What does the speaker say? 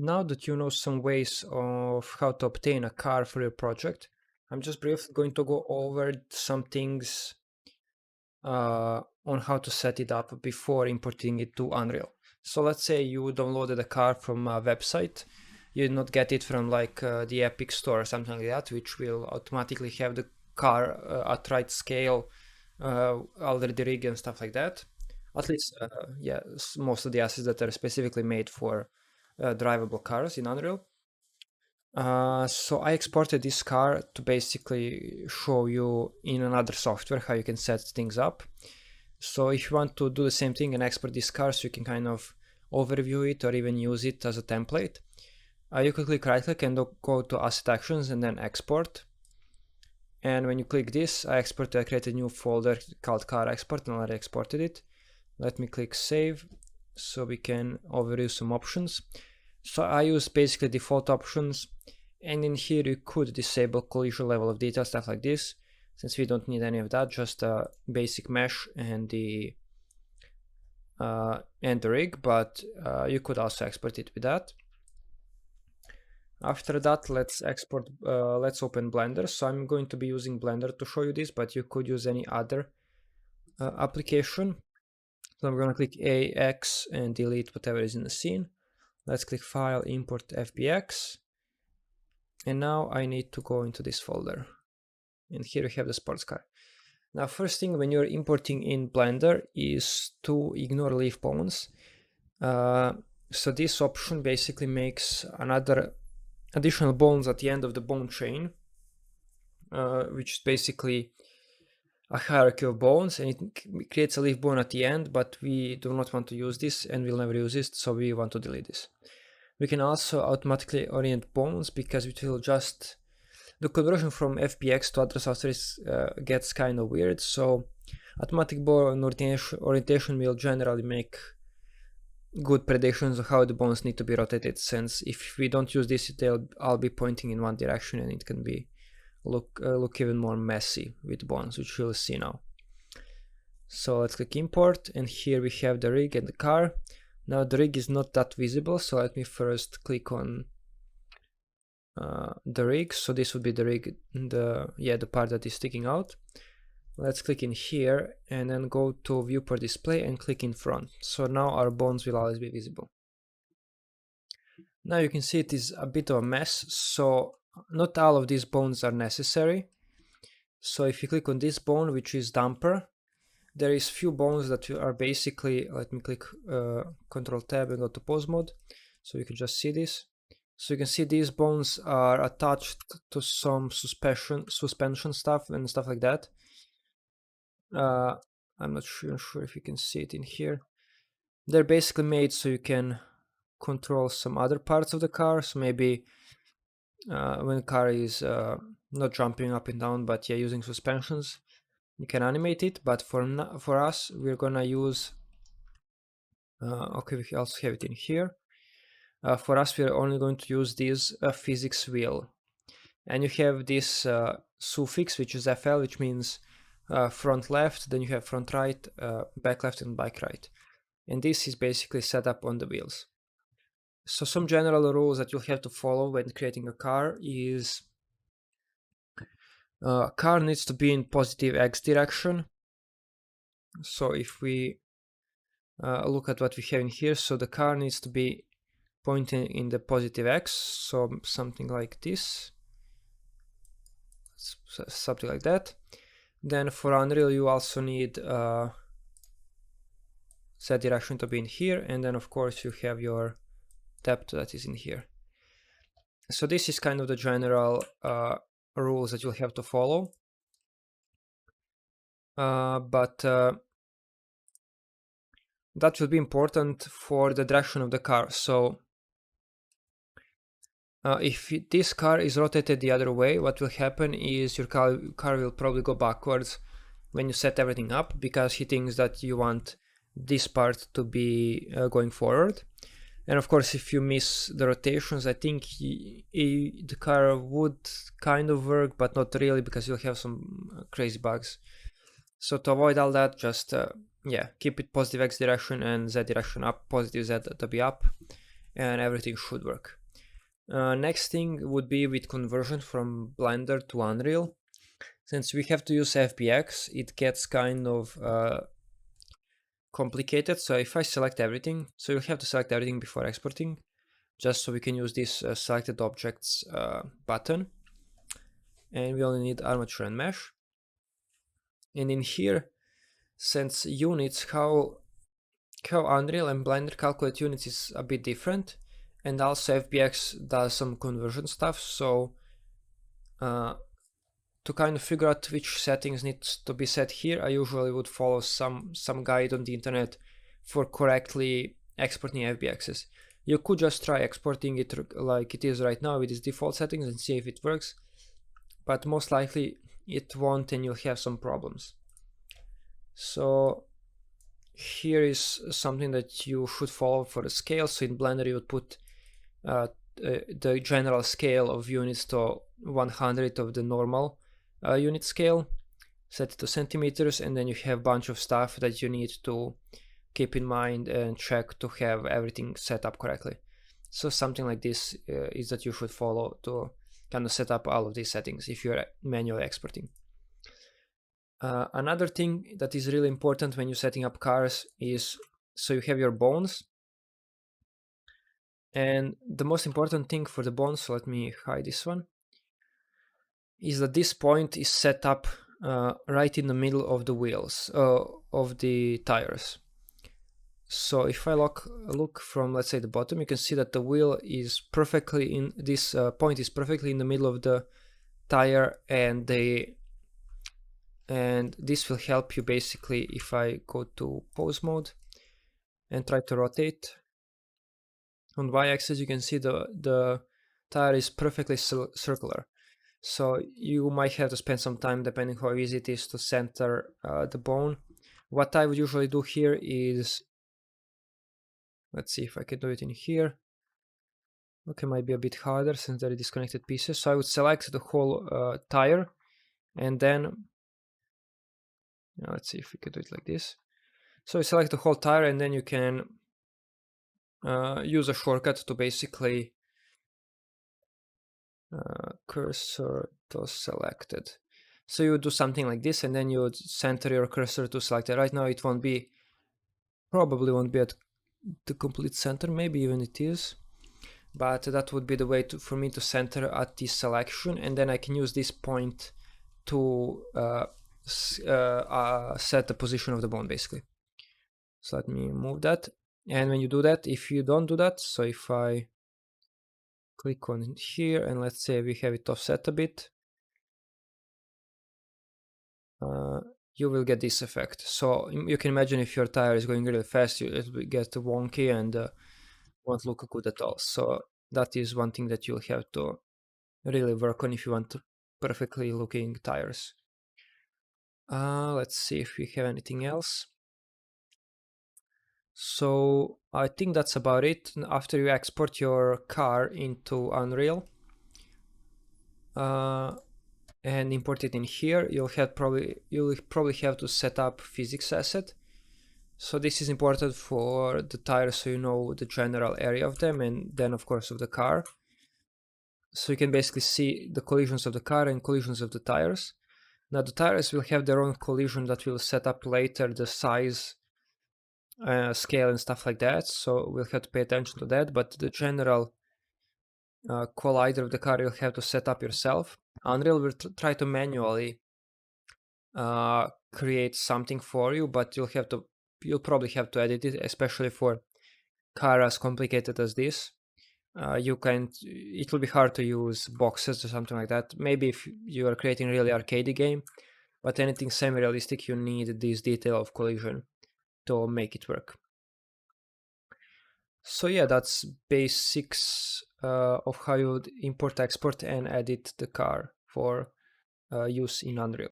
Now that you know some ways of how to obtain a car for your project, I'm just briefly going to go over some things on how to set it up before importing it to Unreal. So let's say you downloaded a car from a website, you did not get it from like the Epic Store or something like that, which will automatically have the car at right scale, already rig and stuff like that. At least, yeah, most of the assets that are specifically made for drivable cars in Unreal. So I exported this car to basically show you in another software how you can set things up. So if you want to do the same thing and export this car so you can kind of overview it or even use it as a template, you can click right click and go to asset actions and then export. And when you click this, I create a new folder called car export and I already exported it. Let me click save so we can overview some options. So I use basically default options, and in here you could disable collision level of detail, stuff like this, since we don't need any of that, just a basic mesh and the rig, but you could also export it with that. After that, let's open Blender. So I'm going to be using Blender to show you this, but you could use any other application. So I'm going to click A, X and delete whatever is in the scene. Let's click File, Import FBX. And now I need to go into this folder. And here we have the sports car. Now, first thing when you're importing in Blender is to ignore leaf bones. So this option basically makes another additional bones at the end of the bone chain, which is basically a hierarchy of bones, and it creates a leaf bone at the end, but we do not want to use this and we'll never use this, so we want to delete this. We can also automatically orient bones because it will just, the conversion from FBX to other software gets kind of weird, so automatic bone orientation will generally make good predictions of how the bones need to be rotated, since if we don't use this, they'll all be pointing in one direction and it can be look even more messy with bones, which you'll see now. So let's click import, and here we have the rig and the car. Now the rig is not that visible, so let me first click on the rig. So this would be the rig, the part that is sticking out. Let's click in here and then go to viewport display and click in front. So now our bones will always be visible. Now you can see it is a bit of a mess, so not all of these bones are necessary. So if you click on this bone, which is damper, there is few bones that are basically, let me click Control Tab and go to pose mode, so you can just see this. So you can see these bones are attached to some suspension stuff and stuff like that. I'm not sure if you can see it in here. They're basically made so you can control some other parts of the car. So maybe when the car is not jumping up and down, but using suspensions, you can animate it. But for us, we're gonna use. Okay, we also have it in here. For us, we're only going to use this physics wheel, and you have this suffix, which is FL, which means front left, then you have front right, back left and back right, and this is basically set up on the wheels. So some general rules that you'll have to follow when creating a car is car needs to be in positive X direction. So if we look at what we have in here, so the car needs to be pointing in the positive X, so something like this, something like that. Then for Unreal, you also need Z direction to be in here, and then of course you have your depth that is in here. So this is kind of the general rules that you'll have to follow. But that will be important for the direction of the car. So if this car is rotated the other way, what will happen is your car will probably go backwards when you set everything up, because he thinks that you want this part to be going forward. And of course, if you miss the rotations, I think the car would kind of work, but not really, because you'll have some crazy bugs. So to avoid all that, just keep it positive X direction and Z direction up, positive Z to be up. and everything should work. Next thing would be with conversion from Blender to Unreal. Since we have to use FBX, it gets kind of complicated. So if I select everything, so you have to select everything before exporting, just so we can use this selected objects button. And we only need armature and mesh. And in here, since units, how Unreal and Blender calculate units is a bit different, and also FBX does some conversion stuff. So to kind of figure out which settings needs to be set here, I usually would follow some guide on the internet for correctly exporting FBXs. You could just try exporting it like it is right now with its default settings and see if it works, but most likely it won't, and you'll have some problems. So here is something that you should follow for the scale. So in Blender you would put the general scale of units to 100 of the normal unit scale, set it to centimeters, and then you have a bunch of stuff that you need to keep in mind and check to have everything set up correctly. So something like this is that you should follow to kind of set up all of these settings if you're manually exporting. Another thing that is really important when you're setting up cars is, so you have your bones, and the most important thing for the bones, so let me hide this one, is that this point is set up right in the middle of the wheels, of the tires. So if I look from, let's say, the bottom, you can see that the wheel is perfectly in, this point is perfectly in the middle of the tire, and this will help you basically. If I go to pose mode and try to rotate on y-axis, you can see the tire is perfectly circular. So you might have to spend some time, depending how easy it is, to center the bone. What I would usually do here is, let's see if I can do it in here. Okay, might be a bit harder since there are disconnected pieces. So I would select the whole tire, and then let's see if we could do it like this. So you select the whole tire, and then you can use a shortcut to basically cursor to selected. So you would do something like this, and then you would center your cursor to selected. Right now it probably won't be at the complete center, maybe even it is, but that would be the way for me to center at this selection, and then I can use this point to set the position of the bone basically. So let me move that, and when you do that, if you don't do that, so if I click on here and let's say we have it offset a bit, you will get this effect. So you can imagine if your tire is going really fast, it will get wonky and won't look good at all. So that is one thing that you'll have to really work on if you want perfectly looking tires. Let's see if we have anything else. So I think that's about it. After you export your car into Unreal and import it in here, you'll probably have to set up physics asset. So this is important for the tires, so you know the general area of them, and then of course of the car. So you can basically see the collisions of the car and collisions of the tires. Now the tires will have their own collision that we'll set up later, the size, scale and stuff like that, so we'll have to pay attention to that, but the general collider of the car you'll have to set up yourself. Unreal will try to manually create something for you, but you'll probably have to edit it, especially for car as complicated as this. It will be hard to use boxes or something like that. Maybe if you are creating a really arcadey game, but anything semi-realistic, you need this detail of collision to make it work. So yeah, that's basics of how you would import, export, and edit the car for use in Unreal.